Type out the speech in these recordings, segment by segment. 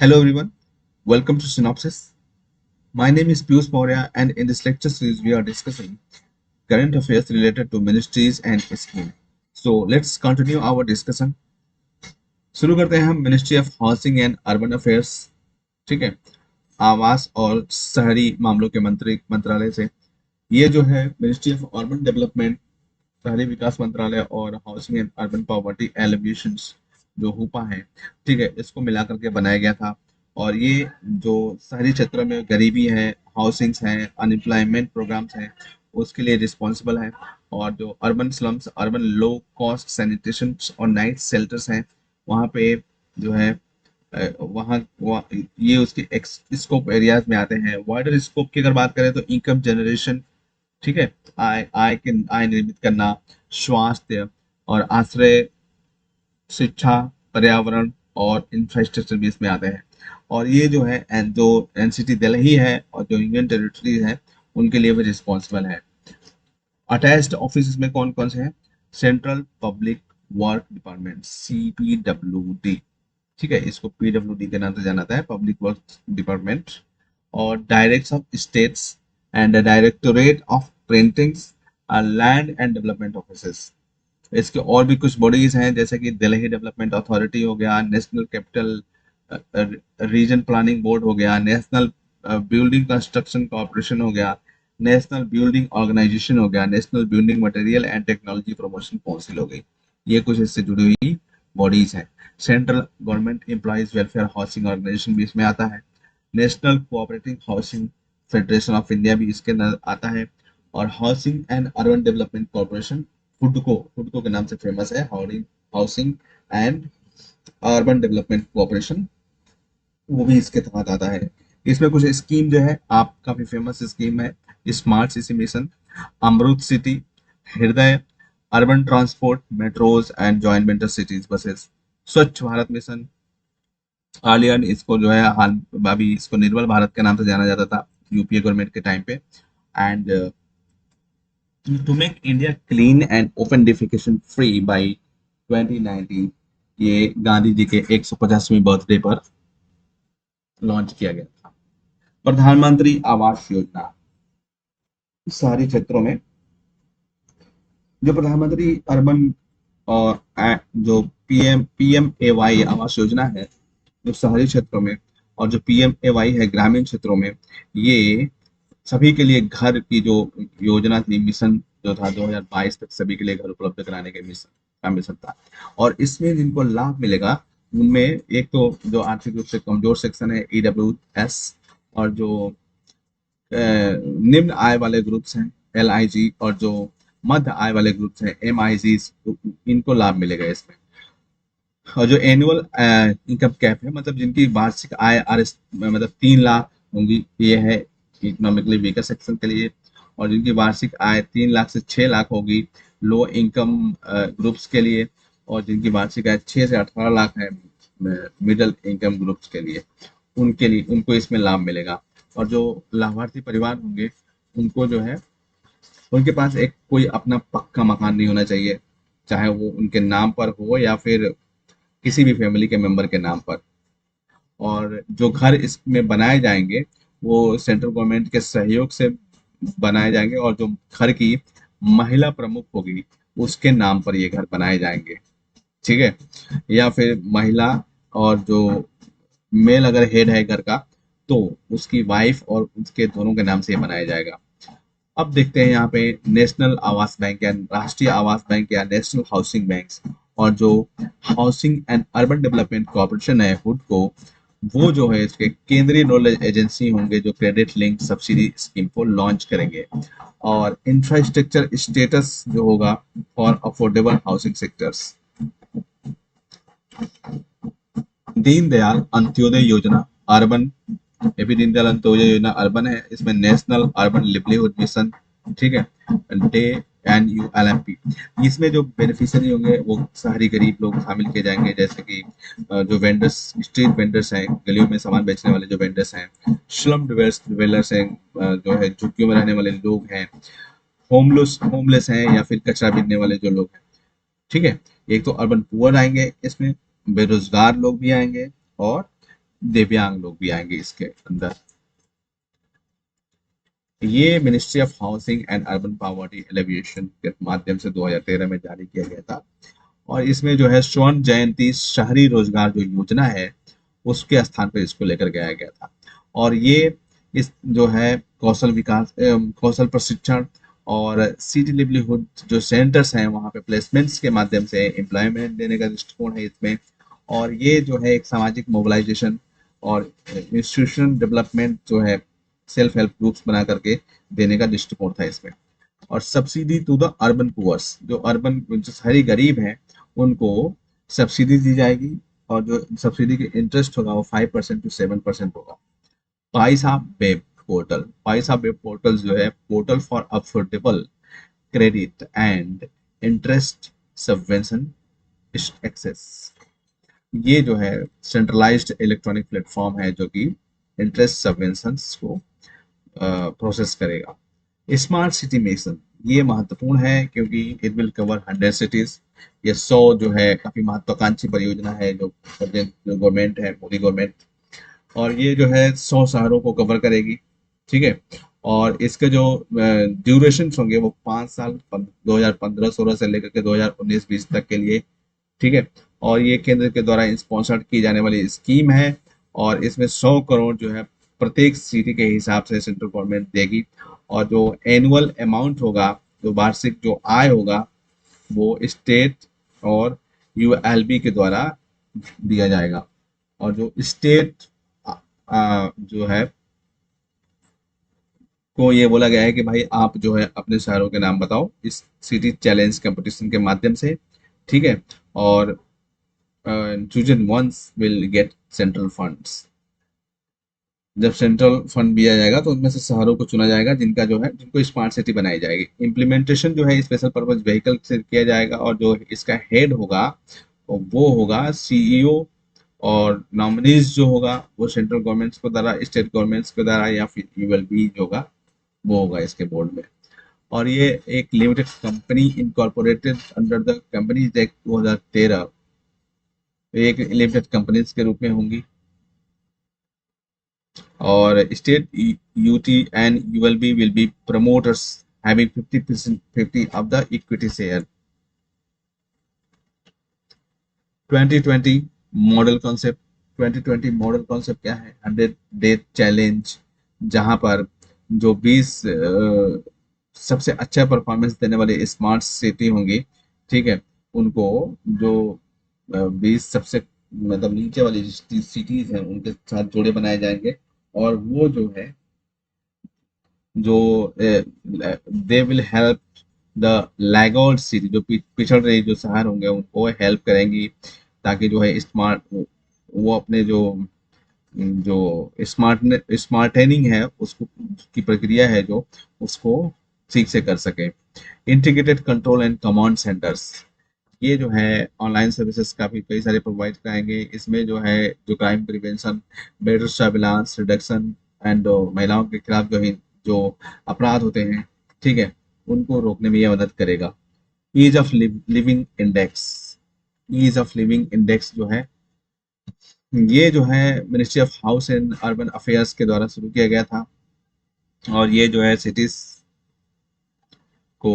Hello everyone, welcome to Synopsis. My name is Piyush Maurya and in this lecture series we are discussing current affairs related to ministries and scheme. So let's continue our discussion. शुरू करते हैं हम ministry of housing and urban affairs, ठीक है, आवास और शहरी मामलों के मंत्रालय से। ये जो है मिनिस्ट्री ऑफ अर्बन डेवलपमेंट, शहरी विकास मंत्रालय और housing and urban poverty eliminations जो हुपा है, ठीक है, इसको मिला करके बनाया गया था। और ये जो शहरी क्षेत्रों में गरीबी है, हाउसिंग्स हैं, अनएम्प्लॉयमेंट प्रोग्राम्स हैं, उसके लिए रिस्पॉन्सिबल है। और जो urban slums, urban low cost sanitation और नाइट शेल्टर्स हैं, वहाँ पे जो है ये उसके स्कोप एरियाज में आते हैं। वाइडर स्कोप की अगर बात करें तो इनकम जनरेशन, ठीक है, आय निर्मित करना, स्वास्थ्य और आश्रय, शिक्षा, पर्यावरण और इंफ्रास्ट्रक्चर भी इसमें आते हैं। और ये जो है जो एनसीटी दिल्ली है और जो यूनियन टेरिटरी है उनके लिए भी रिस्पॉन्सिबल है। अटैच्ड ऑफिस में कौन कौन से हैं? Central public work department, CPWD, ठीक है, इसको PWD के नाम से जाना जाता है, पब्लिक वर्क डिपार्टमेंट। और direct of states and directorate of printings, land and development office. इसके और भी कुछ बॉडीज हैं जैसे कि दिल्ली डेवलपमेंट अथॉरिटी हो गया, national capital region planning board हो गया, नेशनल बिल्डिंग कंस्ट्रक्शन कॉर्पोरेशन हो गया, नेशनल बिल्डिंग ऑर्गेनाइजेशन हो गया, national building material and technology promotion council हो गई। ये कुछ इससे जुड़ी हुई बॉडीज हैं। Central government employees welfare housing organisation भी इसमें आता है। National cooperative housing federation of India भी इसके अंदर आता है। और housing and urban development corporation, हुडको के नाम से फेमस है, housing and urban development corporation, वो भी इसके तहत आता है। इसमें कुछ स्कीम जो है आप काफी फेमस स्कीम है, स्मार्ट सिटी मिशन, अमृत सिटी, हृदय, urban transport, metros and joint venture cities buses, स्वच्छ भारत मिशन। अर्लियर इसको जो है हाल अभी इसको निर्मल भारत के नाम से जाना जाता था यूपीए गवर्नमेंट के टाइम पे। And to make India clean and open defecation free by 2019, ये गांधी जी के 150वीं बर्थडे पर लॉन्च किया गया था। प्रधानमंत्री आवास योजना, शहरी क्षेत्रों में जो प्रधानमंत्री अर्बन और जो PMAY आवास योजना है जो शहरी क्षेत्रों में, और जो PMAY है ग्रामीण क्षेत्रों में, ये सभी के लिए घर की जो योजना थी, मिशन जो था 2022 तक सभी के लिए घर उपलब्ध कराने के मिशन का मिशन था। और इसमें जिनको लाभ मिलेगा उनमें एक तो जो आर्थिक रूप से कमजोर सेक्शन है, EWS, और जो निम्न आय वाले ग्रुप्स हैं, LIG, और जो मध्य आय वाले ग्रुप्स हैं, MIG, इनको लाभ मिलेगा इसमें। और जो एनुअल इनकम कैप है, मतलब जिनकी वार्षिक आय मतलब 3 लाख होंगी, ये है इकोनॉमिकली वीकर सेक्शन के लिए। और जिनकी वार्षिक आय 3 लाख से 6 लाख होगी, लो इनकम ग्रुप्स के लिए। और जिनकी वार्षिक आय 6 से 18 लाख है, मिडिल इनकम ग्रुप्स के लिए, उनको इसमें लाभ मिलेगा। और जो लाभार्थी परिवार होंगे उनको जो है उनके पास एक कोई अपना पक्का मकान नहीं होना चाहिए, चाहे वो उनके नाम पर हो या फिर किसी भी फैमिली के मेंबर के नाम पर। और जो घर इसमें बनाए जाएंगे वो सेंट्रल गवर्नमेंट के सहयोग से बनाए जाएंगे, और जो घर की महिला प्रमुख होगी उसके नाम पर ये घर बनाए जाएंगे, ठीक है, या फिर महिला, और जो मेल अगर हेड है घर का तो उसकी वाइफ और उसके दोनों के नाम से ये बनाया जाएगा। अब देखते हैं यहाँ पे नेशनल आवास बैंक या राष्ट्रीय आवास बैंक या नेशनल हाउसिंग बैंक, और जो housing and urban development corporation है, हुड को, वो जो है इसके केंद्रीय नॉलेज एजेंसी होंगे जो क्रेडिट लिंक सब्सिडी स्कीम को लॉन्च करेंगे। और इंफ्रास्ट्रक्चर स्टेटस जो होगा for affordable housing sectors, Deendayal Antyodaya योजना अर्बन, ये भी दीनदयाल अंत्योदय योजना अर्बन है, इसमें नेशनल अर्बन लिवलीहुड मिशन, ठीक है, डे NULMP। इसमें जो बेनिफिशियरी होंगे वो शहरी गरीब लोग शामिल किए जाएंगे, जैसे कि जो वेंडर्स, स्ट्रीट वेंडर्स हैं, गलियों में सामान बेचने वाले जो वेंडर्स हैं, स्लम डिवेलर्स हैं, जो है झुग्गियों में रहने वाले लोग हैं, होमलेस हैं, या फिर कचरा बीनने वाले जो लोग हैं, ठीक है। एक तो अर्बन पुअर आएंगे इसमें, बेरोजगार लोग भी आएंगे, और दिव्यांग लोग भी आएंगे इसके अंदर। ये ministry of housing and urban poverty alleviation के माध्यम से 2013 में जारी किया गया था। और इसमें जो है स्वर्ण जयंती शहरी रोजगार जो योजना है उसके स्थान पर इसको लेकर गया गया था। और ये इस जो है कौशल विकास कौशल प्रशिक्षण और सिटी लिवलीहुड जो सेंटर्स हैं वहाँ पे प्लेसमेंट्स के माध्यम से एम्प्लॉयमेंट देने का दृष्टिकोण है इसमें। और ये जो है एक सामाजिक मोबिलाइजेशन और इंस्टीट्यूशन डेवलपमेंट जो है सेल्फ हेल्प ग्रुप्स बना करके देने का दृष्टिकोण था इसमें। और subsidy to the urban poors, जो अर्बन जो शहरी गरीब हैं उनको सब्सिडी दी जाएगी। और जो सब्सिडी के इंटरेस्ट होगा वो 5% to 7% होगा। पैसा वेब पोर्टल, पैसा वेब पोर्टल जो है portal for affordable credit and interest subvention access. ये जो है सेंट्रलाइज्ड इलेक्ट्रॉनिक प्लेटफॉर्म है जो कि इंटरेस्ट सबवेंशन को प्रोसेस करेगा। स्मार्ट सिटी मिशन ये महत्वपूर्ण है क्योंकि इट विल कवर 100 सिटीज। ये 100 जो है काफी महत्वाकांक्षी परियोजना है जो गवर्नमेंट है, मोदी गवर्नमेंट। और ये जो है 100 शहरों को कवर करेगी, ठीक है। और इसके जो ड्यूरेशन होंगे वो 5 साल 2015-16 से लेकर के 2019-20 तक के लिए, ठीक है। और ये केंद्र के द्वारा स्पॉन्सर्ड की जाने वाली स्कीम है। और इसमें 100 करोड़ जो है प्रत्येक सिटी के हिसाब से सेंट्रल गवर्नमेंट देगी। और जो एनुअल अमाउंट होगा, जो वार्षिक जो आय होगा वो स्टेट और यूएलबी के द्वारा दिया जाएगा। और जो स्टेट जो है को ये बोला गया है कि भाई आप जो है अपने शहरों के नाम बताओ इस सिटी चैलेंज कंपटीशन के माध्यम से, ठीक है। और chosen ones will get central funds। जब सेंट्रल फंड दिया जाएगा तो उनमें से शहरों को चुना जाएगा जिनका जो है जिनको स्मार्ट सिटी बनाई जाएगी। इम्प्लीमेंटेशन जो है स्पेशल पर्पज व्हीकल से किया जाएगा। और जो इसका हेड होगा वो होगा सीईओ। और नॉमिनीज जो होगा वो सेंट्रल गवर्नमेंट्स के द्वारा, स्टेट गवर्नमेंट्स के द्वारा, या फिर यूएलबी जो होगा वो होगा इसके बोर्ड में। और ये एक limited company incorporated under the companies act 2013, एक लिमिटेड कंपनीज के रूप में होंगी। और state UT and ULB will be promoters having 50% of the equity share। 2020 model concept, 2020 model concept क्या है? 100 डे चैलेंज, जहां पर जो 20 सबसे अच्छा परफॉर्मेंस देने वाले स्मार्ट सिटी होंगी, ठीक है, उनको जो 20 सबसे मतलब नीचे वाली सिटीज हैं उनके साथ जोड़े बनाए जाएंगे। और वो जो है जो they will help the laggard city, जो पिछड़ रही जो शहर होंगे उनको हेल्प करेंगी ताकि जो है स्मार्ट वो अपने जो जो स्मार्टनिंग है उसको की प्रक्रिया है जो उसको ठीक से कर सके। Integrated control and command centres, ये जो है ऑनलाइन सर्विसेज काफी कई सारे प्रोवाइड कराएंगे। इसमें जो है जो crime prevention, better surveillance reduction and महिलाओं के खिलाफ जो अपराध होते हैं, ठीक है, उनको रोकने में यह मदद करेगा। Ease of living index, ease of living index जो है ये जो है ministry of house and urban affairs के द्वारा शुरू किया गया था। और ये जो है सिटीज को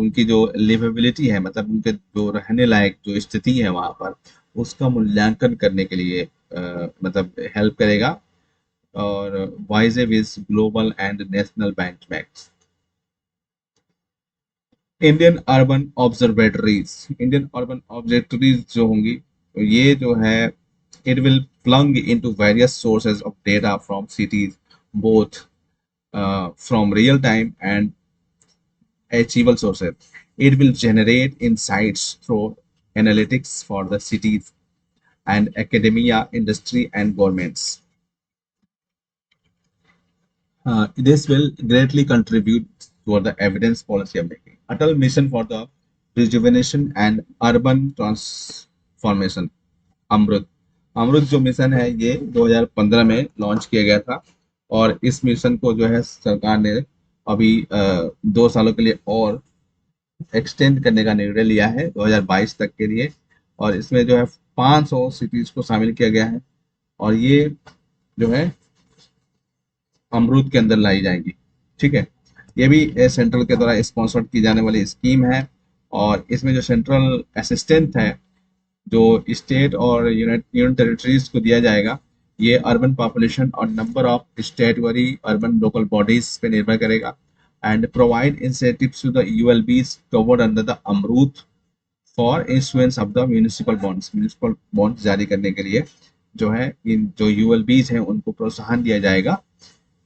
उनकी जो लिवेबिलिटी है, मतलब उनके जो रहने लायक जो स्थिति है वहां पर, उसका मूल्यांकन करने के लिए मतलब हेल्प करेगा। और vis a vis global and national benchmarks. Indian urban observatories, Indian urban observatories जो होंगी ये जो है it will plug into various sources of data from cities, both from real time and achievable sources. It will generate insights through analytics for the cities and academia, industry, and governments. This will greatly contribute toward the evidence policy of making. Atal Mission for the Rejuvenation and Urban Transformation, अमृत। अमृत जो mission है ये 2015 में launch किया गया था। और इस mission को जो है सरकार ने अभी 2 सालों के लिए और एक्सटेंड करने का निर्णय लिया है 2022 तक के लिए। और इसमें जो है 500 सिटीज को शामिल किया गया है। और ये जो है अमरूद के अंदर लाई जाएंगी। ठीक है, ये भी सेंट्रल के द्वारा स्पॉन्सर्ड की जाने वाली स्कीम है। और इसमें जो सेंट्रल असिस्टेंट है, जो स्टेट और यूनियन टेरिटरीज को दिया जाएगा, ये अर्बन पॉपुलेशन और number of statutory urban local bodies पे निर्भर करेगा। And provide incentives to the ULBs covered under the AMRUT for issuance of the municipal bonds जारी करने के लिए जो है इन जो यूएलबीज हैं उनको प्रोत्साहन दिया जाएगा,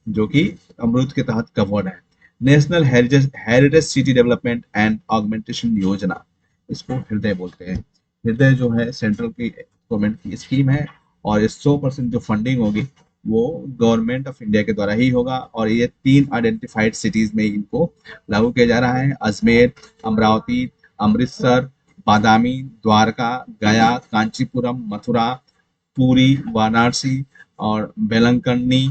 जो कि अमरूद के तहत कवर्ड है। National heritage city development and augmentation योजना, इसको हृदय बोलते हैं। हृदय जो है सेंट्रल की गवर्नमेंट की स्कीम है, और इस 100% जो फंडिंग होगी वो गवर्नमेंट ऑफ इंडिया के द्वारा ही होगा। और ये 3 आइडेंटिफाइड सिटीज में इनको लागू किया जा रहा है: अजमेर, अमरावती, अमृतसर, बादामी, द्वारका, गया, कांचीपुरम, मथुरा, पुरी, वाराणसी और बेलंकन्नी,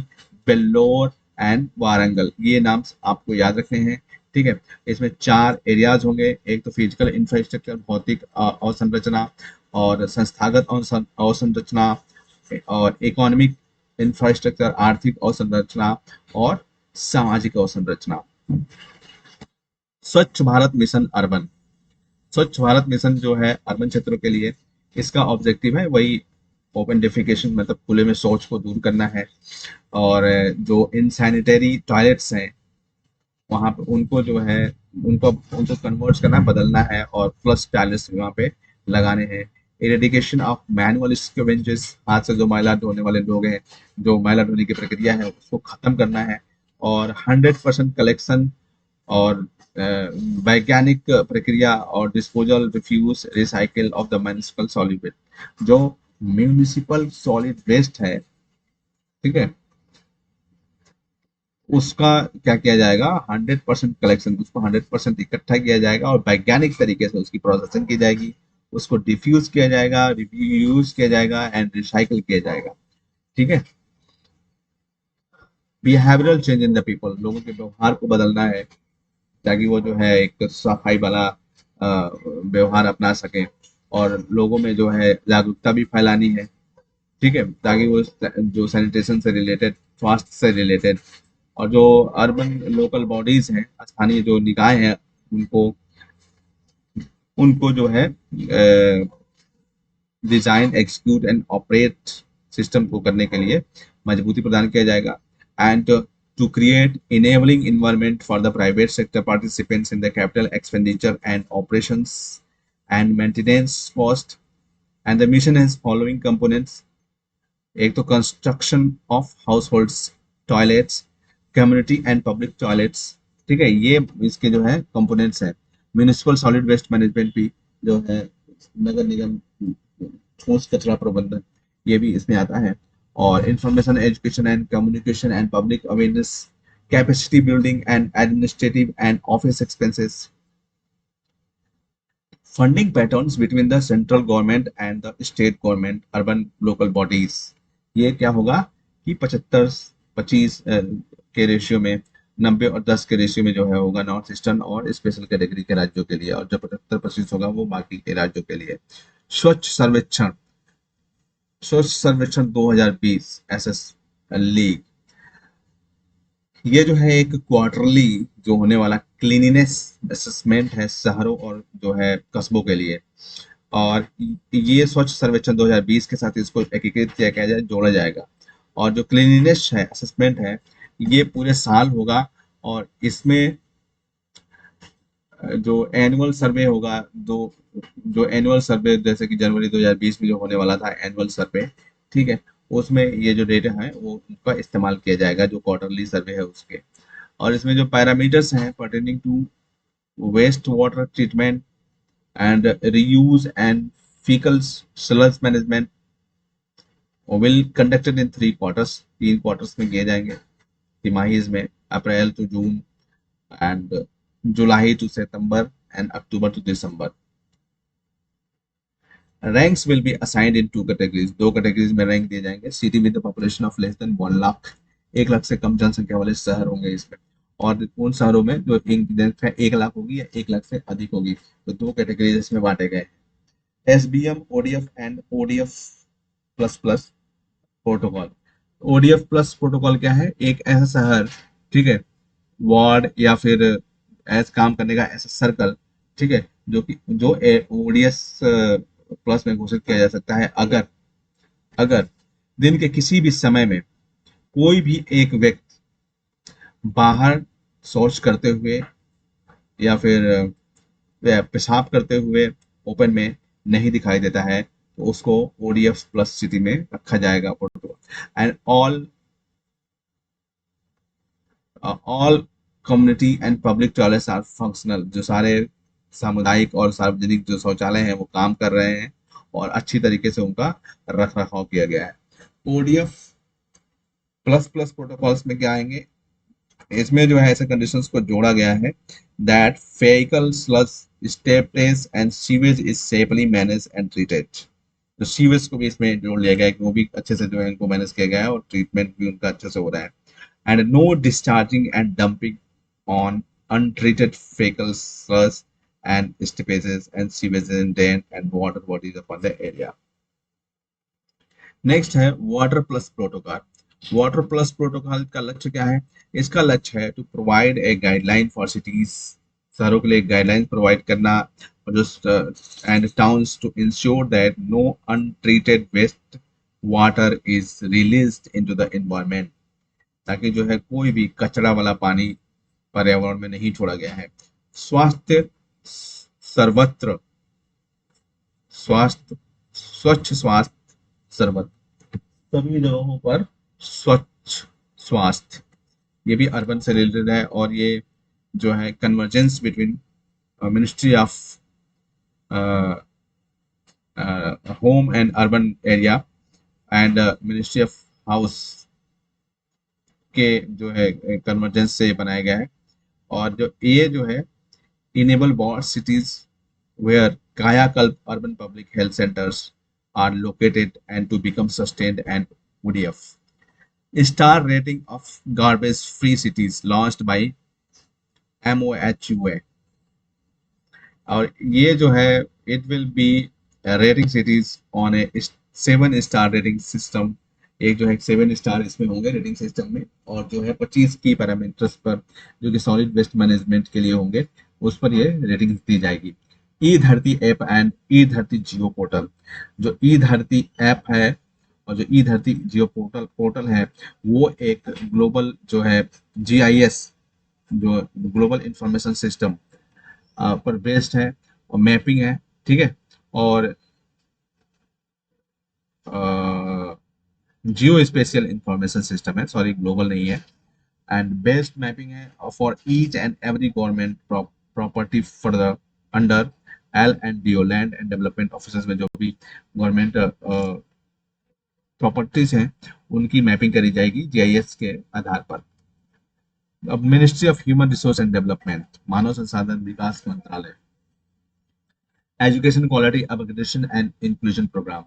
वेल्लोर एंड वारंगल। ये नाम आपको याद रखने हैं। ठीक है, इसमें 4 एरियाज होंगे। एक तो फिजिकल इंफ्रास्ट्रक्चर, भौतिक अवसंरचना और संस्थागत अवसंरचना, और इकोनॉमिक इंफ्रास्ट्रक्चर, आर्थिक अवसंरचना और सामाजिक अवसंरचना। स्वच्छ भारत मिशन अर्बन, स्वच्छ भारत मिशन जो है अर्बन क्षेत्रों के लिए, इसका ऑब्जेक्टिव है वही ओपन डेफिकेशन, मतलब खुले में शौच को दूर करना है। और जो इनसैनिटरी टॉयलेट्स हैं वहां पे उनको जो है उनको उनको कन्वर्ट करना, बदलना है, और फ्लश टॉयलेट्स वहां पे लगाने हैं। इरेडिकेशन ऑफ मैनुअल स्कैवेंजेस, हाथ से जो मैला ढोने वाले लोग हैं, जो मैला ढोने की प्रक्रिया है उसको खत्म करना है। और 100% कलेक्शन और वैज्ञानिक प्रक्रिया और disposal, refuse, recycle of the municipal solid waste. जो म्यूनिसिपल सॉलिड वेस्ट है, ठीक है, उसका क्या किया जाएगा, 100% कलेक्शन, उसको 100% इकट्ठा किया जाएगा और वैज्ञानिक तरीके से उसकी प्रोसेसिंग की जाएगी, उसको डिफ्यूज किया जाएगा, रियूज किया जाएगा एंड रिसाइकिल किया जाएगा। ठीक है, behavioural change in the people, लोगों के व्यवहार को बदलना है, ताकि वो जो है एक सफाई वाला व्यवहार अपना सके, और लोगों में जो है जागरूकता भी फैलानी है। ठीक है, ताकि वो जो सैनिटेशन से रिलेटेड, स्वास्थ्य से रिलेटेड, और जो अर्बन लोकल बॉडीज हैं, स्थानीय जो निकाय हैं, उनको उनको जो है design, execute and operate system को करने के लिए मजबूती प्रदान किया जाएगा। And to create enabling environment for the private sector participants in the capital expenditure and operations and maintenance cost. And the mission has following components: एक तो construction of households toilets, community and public toilets. ठीक है, ये इसके जो है components हैं। Municipal solid waste management भी जो है, नगर निगम ठोस कचरा प्रबंधन, ये भी इसमें आता है। और information education and communication and public awareness, capacity building and administrative and office expenses. Funding patterns between the central government and the state government urban local bodies, ये क्या होगा कि 75-25 के रेशियो में, 90 और 10 के रेशियो में जो है होगा नॉर्थ ईस्टर्न और स्पेशल कैटेगरी के राज्यों के लिए, और जो 75-25 होगा वो बाकी के राज्यों के लिए। स्वच्छ सर्वेक्षण, स्वच्छ सर्वेक्षण 2020 एसएस लीग, ये जो है एक क्वार्टरली जो होने वाला क्लीनिनेस असेसमेंट है शहरों और जो है कस्बों के लिए। और ये स्वच्छ सर्वेक्षण 2020 के साथ इसको एकीकृत किया जाए, जोड़ा जाएगा। और जो क्लीनिनेस है असेसमेंट है, ये पूरे साल होगा। और इसमें जो एनुअल सर्वे होगा, जो एनुअल सर्वे जैसे कि जनवरी 2020 में जो होने वाला था एनुअल सर्वे, ठीक है, उसमें ये जो डेटा है वो उनका इस्तेमाल किया जाएगा, जो क्वार्टरली सर्वे है उसके। और इसमें जो पैरामीटर्स हैं pertaining to waste water treatment and reuse and faecal sludge management will conducted in 3 quarters, 3 quarters में किए जाएंगे, तिमाही में, April to June and July to September and October to December. Ranks will be assigned in 2 categories, 2 categories में rank दिए जाएंगे। City with population of less than 1 lakh, 1 lakh से कम जनसंख्या वाले शहर होंगे इसमें। और उन शहरों में जो जनसंख्या 1 लाख होगी या 1 लाख से अधिक होगी, तो 2 कैटेगरीज इसमें बांटे गए। SBM, ODF and ODF plus plus protocol. ODF plus protocol क्या है? एक ऐसा शहर, ठीक है, वार्ड या फिर ऐसा काम करने का ऐसा सर्कल, ठीक है, जो कि जो ओडीएस प्लस में घोषित किया जा सकता है अगर अगर दिन के किसी भी समय में कोई भी एक व्यक्ति बाहर शौच करते हुए या फिर पेशाब करते हुए ओपन में नहीं दिखाई देता है, तो उसको ओडीएफ प्लस स्थिति में रखा जाएगा protocol. And all community and public toilets are functional, जो सारे सामुदायिक और सार्वजनिक जो शौचालय हैं वो काम कर रहे हैं और अच्छी तरीके से उनका रख रखाव किया गया है। ओडीएफ प्लस प्लस प्रोटोकॉल्स में क्या आएंगे? इसमें जो है ऐसे कंडीशंस को जोड़ा गया है that faecal sludge stepless and sewage is safely manage and treated. तो सीवेज को भी इसमें जोड़ लिया गया है कि वो भी अच्छे से जो है इनको मैनेज किया गया है और ट्रीटमेंट भी उनका अच्छे से हो रहा है। And no discharging and dumping on untreated fecal sludge and stepages and sewage and drain and water bodies upon the area. Next है water plus protocol. Water plus protocol का लक्ष्य क्या है? इसका लक्ष्य है to provide a guideline for cities, शहरों के लिए गाइडलाइन प्रोवाइड करना, और जो and towns to ensure that no untreated waste water is released into the environment, ताकि जो है कोई भी कचरा वाला पानी पर्यावरण में नहीं छोड़ा गया है। स्वास्थ्य सर्वत्र, स्वास्थ्य स्वच्छ स्वास्थ्य सर्वत्र, सभी जगहों पर स्वच्छ स्वास्थ्य, ये भी अर्बन से रिलेटेड है और ये जो है convergence between ministry of home and urban area and ministry of house के जो है कन्वर्जेंस से बनाया गया है। और जो ये जो है enable more cities where Kayakalp urban public health centers are located and to become sustained and ODF. Star rating of garbage free cities launched by MOHUA, और ये जो है it will be rating cities on a 7 star rating system. एक जो है 7 star इसमें होंगे rating system में, और जो है 25 की पैरामीटर्स पर जो कि सॉलिड वेस्ट मैनेजमेंट के लिए होंगे उस पर ये रेटिंग दी जाएगी। ई धरती ऐप एंड ई धरती जियो पोर्टल, जो ई धरती ऐप है और जो ई धरती जियो पोर्टल है वो एक ग्लोबल जो है जीआईएस, जो ग्लोबल इंफॉर्मेशन सिस्टम पर बेस्ड है और मैपिंग है, ठीक है, और जियो स्पेशियल इंफॉर्मेशन सिस्टम है, सॉरी ग्लोबल नहीं है, एंड बेस्ड मैपिंग है for each and every government property for the under LNDO land and development office में जो भी गवर्नमेंट प्रॉपर्टीज हैं उनकी मैपिंग करी जाएगी जीआईएस के आधार पर। अब ministry of human resource and development, मानव संसाधन विकास मंत्रालय, education quality upgradation and inclusion programme,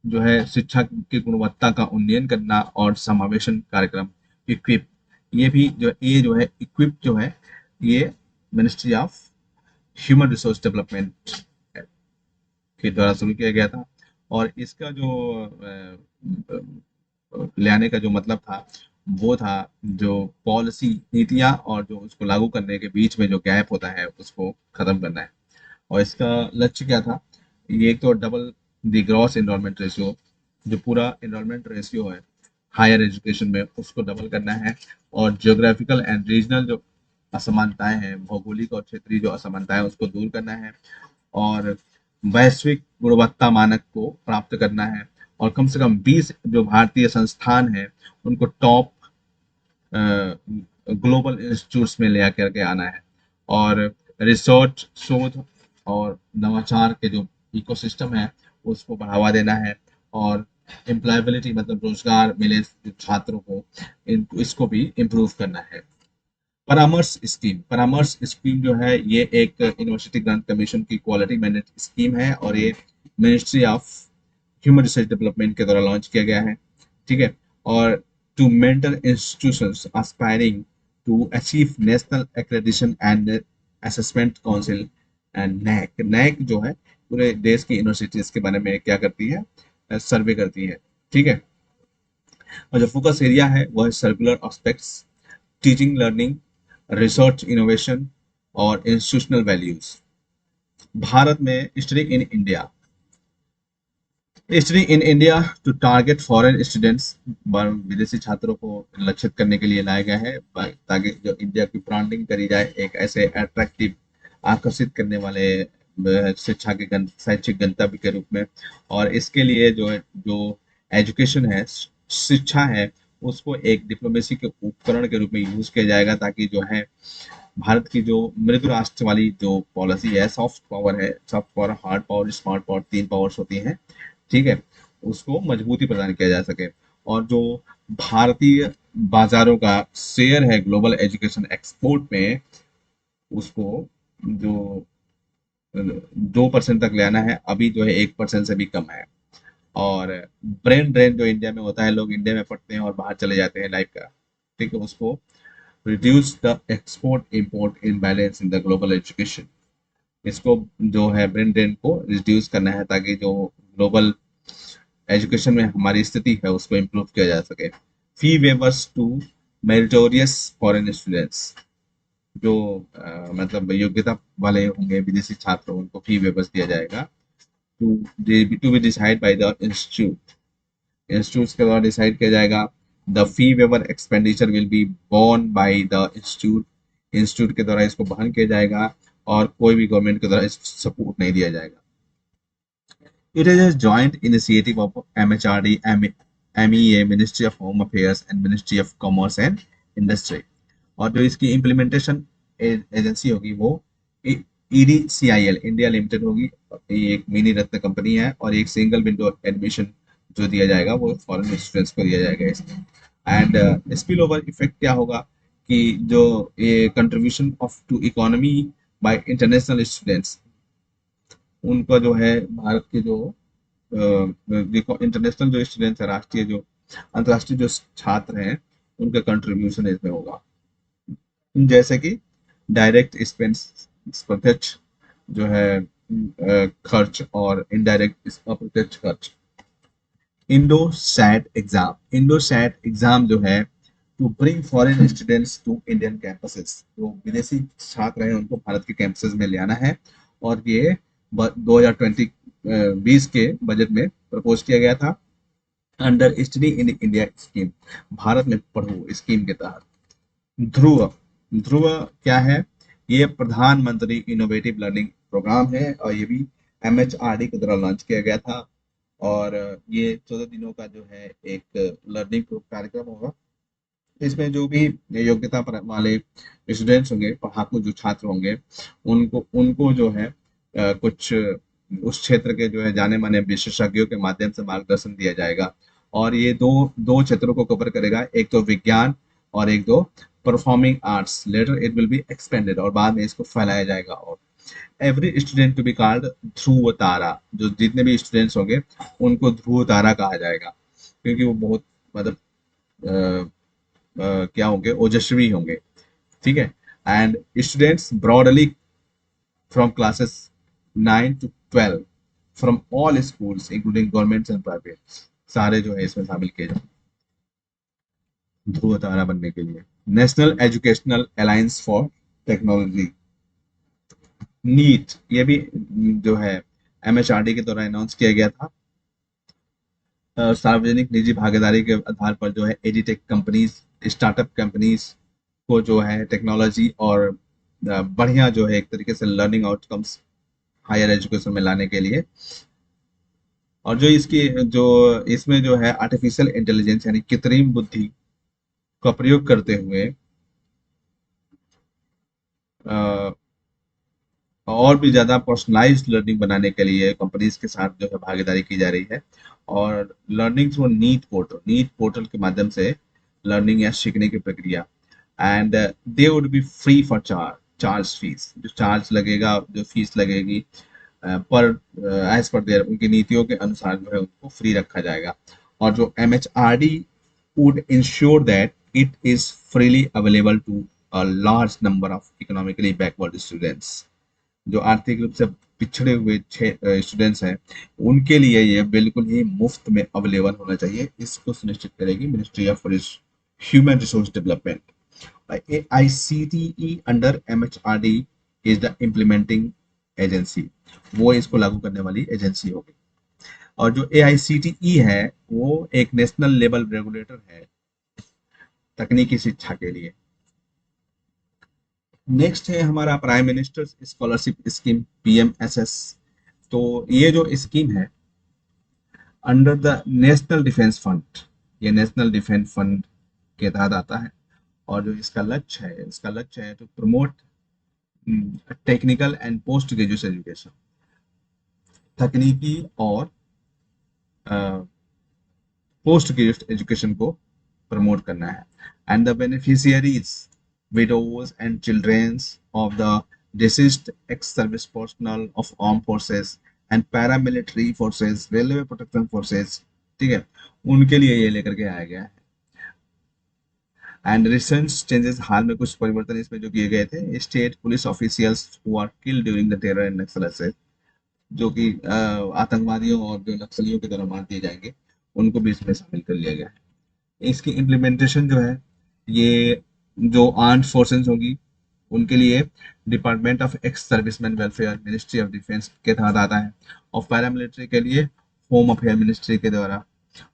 जो है शिक्षा की गुणवत्ता का उन्नयन करना और समावेशन कार्यक्रम। इक्विप, ये भी जो है इक्विप जो है ये ministry of human resource development के द्वारा शुरू किया गया था, और इसका जो ले आने का जो मतलब था वो था जो पॉलिसी नीतियां और जो उसको लागू करने के बीच में जो गैप होता है उसको खत्म करना है। और इसका लक्ष्य क्या था? ये एक तो double the gross enrolment ratio, जो पूरा एनरोलमेंट रेशियो है हायर एजुकेशन में उसको डबल करना है, और जियोग्राफिकल एंड रीजनल जो असमानताएं हैं, भौगोलिक और क्षेत्रीय जो असमानताएं उसको दूर करना है, और वैश्विक गुणवत्ता मानक को प्राप्त करना है, और कम से कम 20 जो भारतीय संस्थान हैं उनको टॉप ग्लोबल इंस्टीट्यूट्स में ले आकर के आना है, और रिसर्च शोध और नवाचार के जो इकोसिस्टम है उसको बढ़ावा देना है, और एम्प्लॉयबिलिटी मतलब रोजगार मिले छात्रों को, इसको भी इम्प्रूव करना है। परामर्श स्कीम जो है ये एक यूनिवर्सिटी ग्रांट कमीशन की क्वालिटी मैनेज स्कीम है, और ये ministry of human resource development के द्वारा लॉन्च किया गया है, ठीक है। और to mentor institutions aspiring to achieve national accreditation and assessment council and NAAC जो है पूरे देश की यूनिवर्सिटीज के बारे में क्या करती है? सर्वे करती है, ठीक है। और जो फोकस एरिया है वो है circular aspects, teaching learning, research innovation और इंस्टीट्यूशनल वैल्यूज। भारत में study in India, study in India to target foreign students, विदेशी छात्रों को लक्षित करने के लिए लाया गया है ताकि जो इंडिया की ब्रांडिंग करी जाए एक ऐसे अट्रैक्टिव, आकर्षित करने वाले शिक्षा के शैक्षिक गंतव्य के रूप में। और इसके लिए जो एजुकेशन है, शिक्षा है, उसको एक डिप्लोमेसी के उपकरण के रूप में यूज किया जाएगा ताकि जो है भारत की जो मृदु राष्ट्र वाली जो पॉलिसी है, सॉफ्ट पावर है, soft power, hard power, smart power, तीन पावर्स होती हैं, ठीक है, उसको मजबूती प्रदान किया जा सके। और जो भारतीय बाजारों का शेयर है ग्लोबल एजुकेशन एक्सपोर्ट में, उसको जो 2% तक ले आना है, अभी जो है 1% से भी कम है। और ब्रेन ड्रेन जो इंडिया में होता है, लोग इंडिया में पढ़ते हैं और बाहर चले जाते हैं लाइफ का, ठीक है, उसको reduce the export import imbalance in the global education, इसको जो है ब्रेन ड्रेन को रिड्यूस करना है ताकि जो ग्लोबल एजुकेशन में हमारी स्थिति है उसको इम्प्रूव किया जा सके। Fee waivers to meritorious foreign students, जो मतलब योग्यता वाले होंगे विदेशी छात्र, उनको फी वेवर्स दिया जाएगा to to be decide by the institute, institute के द्वारा डिसाइड किया जाएगा। The fee waiver expenditure will be borne by the institute, institute के द्वारा इसको वहन किया जाएगा और कोई भी गवर्नमेंट के द्वारा इसको सपोर्ट नहीं दिया जाएगा। It is a joint initiative of MHRD, MEA, Ministry of Home Affairs and Ministry of Commerce and Industry। और जो इसकी इम्प्लीमेंटेशन एजेंसी होगी वो EDCIL इंडिया लिमिटेड होगी। ये एक मिनी रत्न कंपनी है और एक सिंगल विंडो एडमिशन जो दिया जाएगा वो फॉरेन स्टूडेंट्स को दिया जाएगा इसमें। एंड स्पिल ओवर इफेक्ट क्या होगा कि जो ये contribution of to economy by international students, उनका जो है भारत के जो इंटरनेशनल जो स्टूडेंट्स है, राष्ट्रीय जो अंतर्राष्ट्रीय जो छात्र हैं, उनका कंट्रीब्यूशन इसमें होगा। जैसे कि डायरेक्ट एक्सपेंस, प्रत्यक्ष जो है खर्च, और इनडायरेक्ट अप्रत्यक्ष खर्च। इंडोसैट एग्जाम, इंडोसैट एग्जाम जो है to bring foreign students to Indian campuses, जो विदेशी छात्र हैं उनको भारत के कैंपसेस में ले आना है। और ये 2020 के बजट में प्रपोज किया गया था under study in India scheme, Bharat में पढ़ो स्कीम के तहत। ध्रुव, ध्रुव क्या है? ये प्रधानमंत्री इनोवेटिव लर्निंग प्रोग्राम है और ये भी MHRD के द्वारा लॉन्च किया गया था। और ये 14 दिनों का जो है एक लर्निंग कार्यक्रम होगा। इसमें जो भी योग्यता वाले स्टूडेंट्स होंगे, पढ़ाकू जो छात्र होंगे, उनको जो है कुछ उस क्षेत्र के जो है जाने माने विशेषज्ञों के माध्यम से मार्गदर्शन दिया जाएगा। और ये दो क्षेत्रों को कवर करेगा, एक तो विज्ञान और एक तो performing arts. Later it will be expanded, और बाद में इसको फैलाया जाएगा। और every student to be called Dhruv Tara, जो जितने भी स्टूडेंट्स होंगे उनको ध्रुव तारा कहा जाएगा, क्योंकि वो बहुत मतलब क्या होंगे, ओजस्वी होंगे, ठीक है। And students broadly from classes 9 to 12 from all schools including governments and private, सारे जो है इसमें शामिल किए जाए ध्रुव तारा बनने के लिए। National educational alliance for technology, NEAT, ये भी जो है MHRD के द्वारा अनाउंस किया गया था। सार्वजनिक निजी भागीदारी के आधार पर जो है एडिटेक कंपनीज, स्टार्टअप कंपनीज को जो है टेक्नोलॉजी और बढ़िया जो है एक तरीके से लर्निंग आउटकम्स हायर एजुकेशन में लाने के लिए। और जो इसमें जो है आर्टिफिशियल इंटेलिजेंस यानी कृत्रिम बुद्धि का प्रयोग करते हुए और भी ज़्यादा पर्सनलाइज्ड लर्निंग बनाने के लिए कंपनीज के साथ जो है भागीदारी की जा रही है। और लर्निंग थ्रू नीट पोर्टल के माध्यम से लर्निंग या सीखने की प्रक्रिया। And they would be free for charge fees, जो चार्ज लगेगा, जो फीस लगेगी पर एज पर देयर, उनकी नीतियों के अनुसार जो है उनको फ्री रखा जाएगा। और जो MHRD would ensure that it is freely available to a large number of economically backward students, जो आर्थिक रूप से पिछड़े हुए स्टूडेंट्स हैं, उनके लिए ये बिल्कुल ही मुफ्त में अवेलेबल होना चाहिए। इसको सुनिश्चित करेगी ministry of human resource development. AICTE under MHRD is the implementing agency, वो इसको लागू करने वाली एजेंसी होगी। और जो AICTE है वो एक नेशनल लेवल रेगुलेटर है तकनीकी शिक्षा के लिए। नेक्स्ट है हमारा prime minister scholarship scheme, PMSS। तो ये जो स्कीम है under the national defence fund, ये नेशनल डिफेंस फंड के तहत आता है। और जो इसका लक्ष्य है to promote technical and post graduation education, तकनीकी और पोस्ट ग्रेजुएट एजुकेशन को प्रमोट करना है। And the beneficiaries widows and children of the deceased ex-service personnel of armed forces and paramilitary forces, railway protection forces, ठीक है, उनके लिए ये लेकर के आया गया है। एंड रिसेंट चेंजेस, हाल में कुछ परिवर्तन इसमें जो किए गए थे, state police officials who are killed during the terror and Naxal attack, जो कि आतंकवादियों और जो नक्सलियों के द्वारा मार दिए जाएंगे, उनको भी इसमें शामिल कर लिया गया है। इसकी इम्प्लीमेंटेशन जो है ये जो आर्म्ड फोर्सेस होगी उनके लिए department of ex serviceman welfare, ministry of defence के तहत आता है। और पैरामिलिट्री के लिए होम अफेयर मिनिस्ट्री के द्वारा।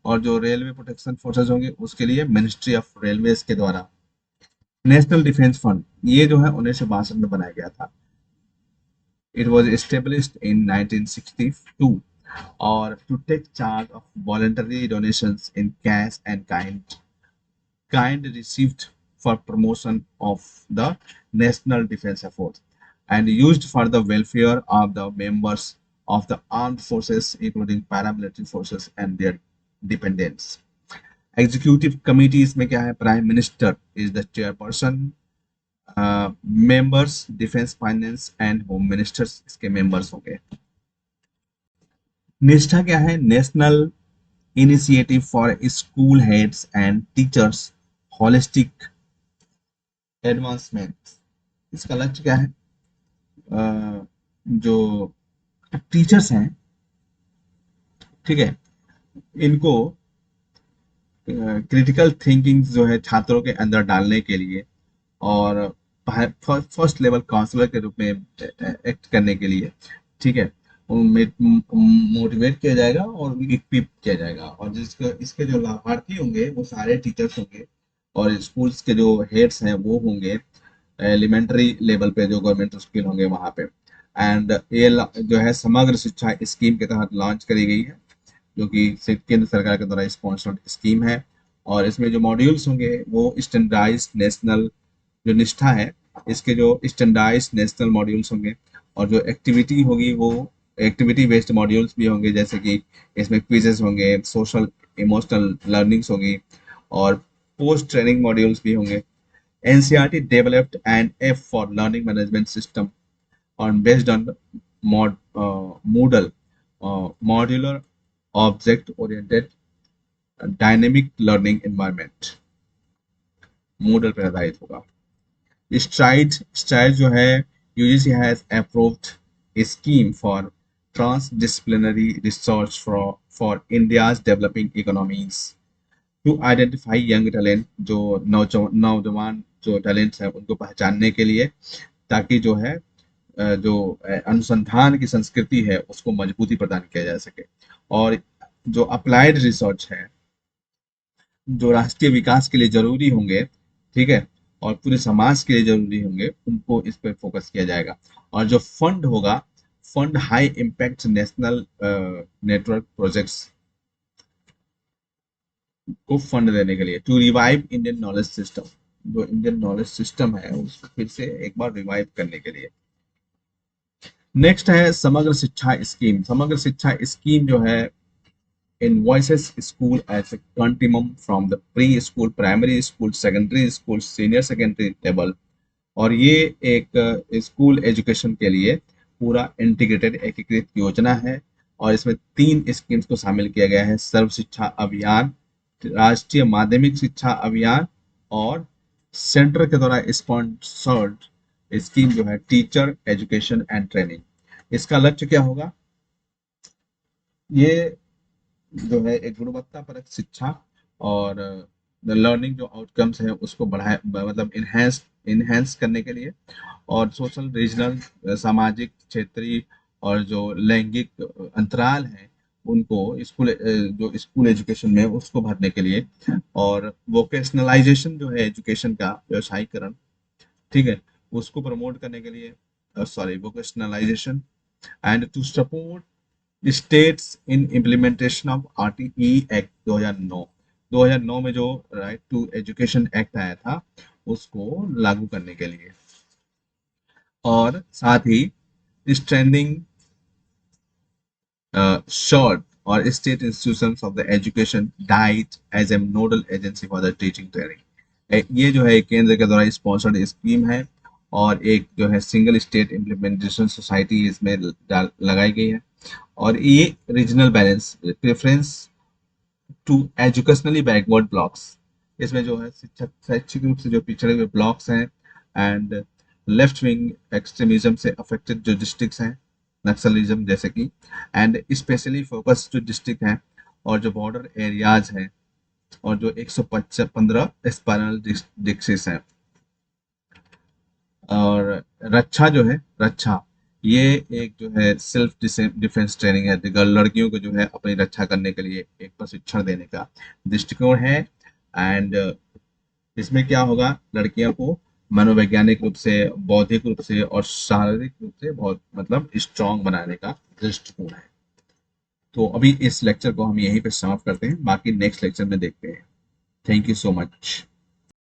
और जो रेलवे प्रोटेक्शन फोर्सेस होंगे उसके लिए मिनिस्ट्री ऑफ रेलवेज के द्वारा। नेशनल डिफेंस फंड ये जो है 1962 में बनाया गया था। इट वॉज established in 1962 और to take charge of voluntary donations in cash and kind received for promotion of the national defense effort and used for the welfare of the members of the armed forces including paramilitary forces and their dependents. Executive committee इसमें क्या है, prime minister is the chairperson, members defence finance and home ministers इसके members होंगे। निष्ठा क्या है, national initiative for school heads and teachers holistic advancement. इसका लक्ष्य क्या है, जो टीचर्स हैं, ठीक है, इनको क्रिटिकल थिंकिंग जो है छात्रों के अंदर डालने के लिए और फर्स्ट लेवल काउंसलर के रूप में एक्ट करने के लिए, ठीक है, मोटिवेट किया जाएगा और इक्विप किया जाएगा। और जिसके इसके जो लाभार्थी होंगे वो सारे टीचर्स होंगे और स्कूल्स के जो हेड्स हैं वो होंगे एलिमेंट्री लेवल पे जो गवर्नमेंट स्कूल होंगे वहाँ पे। एंड ये जो है समग्र शिक्षा स्कीम के तहत लॉन्च करी गई है, जो कि केंद्र सरकार के द्वारा स्पॉन्सर्ड स्कीम है। और इसमें जो मॉड्यूल्स होंगे वो स्टैंडर्डाइज नेशनल, जो निष्ठा है इसके जो स्टैंडर्डाइज नेशनल मॉड्यूल्स होंगे। और जो एक्टिविटी होगी वो एक्टिविटी बेस्ड मॉड्यूल्स भी होंगे, जैसे कि इसमें क्विजेस होंगे, सोशल इमोशनल लर्निंग्स होगी और पोस्ट ट्रेनिंग मॉड्यूल्स भी होंगे। NCERT developed an app for learning management system on based on Moodle, modular object oriented dynamic learning environment, Moodle पर आधारित होगा। स्ट्राइड जो है, UGC has approved a scheme for transdisciplinary research for India's developing economies to identify young talent, जो नौजवान जो talents हैं उनको पहचानने के लिए, ताकि जो है जो अनुसंधान की संस्कृति है उसको मजबूती प्रदान किया जा सके। और जो अप्लाइड रिसर्च है, जो राष्ट्रीय विकास के लिए जरूरी होंगे, ठीक है, और पूरे समाज के लिए जरूरी होंगे, उनको इस पर फोकस किया जाएगा। और जो फंड होगा, fund high impact national network projects को फंड देने के लिए, to revive Indian knowledge system, जो इंडियन नॉलेज सिस्टम है उसको फिर से एक बार रिवाइव करने के लिए। नेक्स्ट है समग्र शिक्षा स्कीम। समग्र शिक्षा स्कीम जो है invoices school as a continuum from the pre-school, primary school, secondary school, senior secondary level। और ये एक स्कूल एजुकेशन के लिए पूरा इंटीग्रेटेड एकीकृत योजना है। और इसमें 3 स्कीम्स को शामिल किया गया है, सर्व शिक्षा अभियान, राष्ट्रीय माध्यमिक शिक्षा अभियान और सेंटर के द्वारा स्पॉन्सर्ड स्कीम जो है टीचर एजुकेशन एंड ट्रेनिंग। इसका लक्ष्य क्या होगा? ये जो है एक गुणवत्तापरक शिक्षा और लर्निंग जो आउटकम्स है उसको बढ़ाए, मतलब इनहेंस करने के लिए, और सोशल रीजनल सामाजिक क्षेत्रीय और जो लैंगिक अंतराल है उनको स्कूल जो स्कूल एजुकेशन में उसको भरने के लिए, और वोकेशनलाइजेशन जो है एजुकेशन का व्यवसायीकरण, ठीक है, उसको प्रमोट करने के लिए, sorry vocationalisation, and to support states in implementation of RTE act 2009। 2009 में जो राइट टू एजुकेशन एक्ट आया था उसको लागू करने के लिए, और साथ ही स्ट्रेंथिंग शॉर्ट और state institutions of the education DIET as a nodal agency for the teaching training. ये जो है केंद्र के द्वारा स्पॉन्सर्ड स्कीम है, और एक जो है सिंगल स्टेट इम्प्लीमेंटेशन सोसाइटी इसमें लगाई गई है, और ये regional balance preference to educationally backward blocks, इसमें जो है शिक्षक शैक्षिक रूप से जो पिछड़े हुए ब्लॉक्स हैं, एंड लेफ्ट विंग एक्सट्रीमिज्म से अफेक्टेड जो डिस्ट्रिक्ट्स हैं, नक्सलिज्म जैसे कि, एंड स्पेशली फोकस जो डिस्ट्रिक्ट हैं और जो बॉर्डर एरियाज हैं, और जो 115 स्पाइनल डिस्ट्रिक्ट्स हैं। और रक्षा जो है, रक्षा ये एक जो है सेल्फ डिफेंस ट्रेनिंग है, लड़कियों को जो है अपनी रक्षा करने के लिए एक प्रशिक्षण देने का दृष्टिकोण है। एंड इसमें क्या होगा, लड़कियों को मनोवैज्ञानिक रूप से, बौद्धिक रूप से और शारीरिक रूप से बहुत मतलब स्ट्रांग बनाने का दृष्टिकोण है। तो अभी इस लेक्चर को हम यहीं पे समाप्त करते हैं, बाकी नेक्स्ट लेक्चर में देखते हैं। Thank you so much.